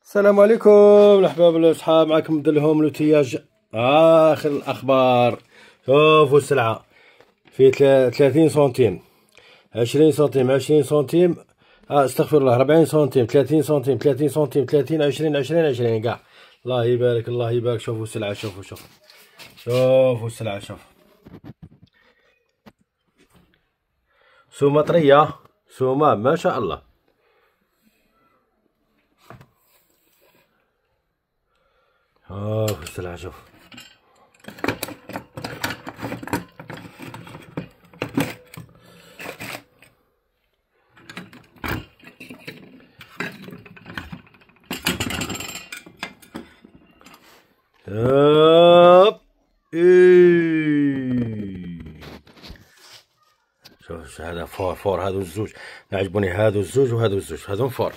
السلام عليكم الأحباب والأصحاب، معكم مدلهم لوتياج آخر الأخبار. شوفوا السلعة في 30 سنتيم، 20 سنتيم، 20 سنتيم، استغفر الله، 40 سنتيم، 30 سنتيم، 30 سنتيم، 30، 20، 20، 20 كاع. الله يبارك الله يبارك. شوفوا السلعة، شوفوا السلعة، سومة طرية، سومة ما شاء الله. شوفوا السلعة، شوف شوف هذا فور، هادو الزوج عجبوني، هادو الزوج وهادو الزوج، هادو فور.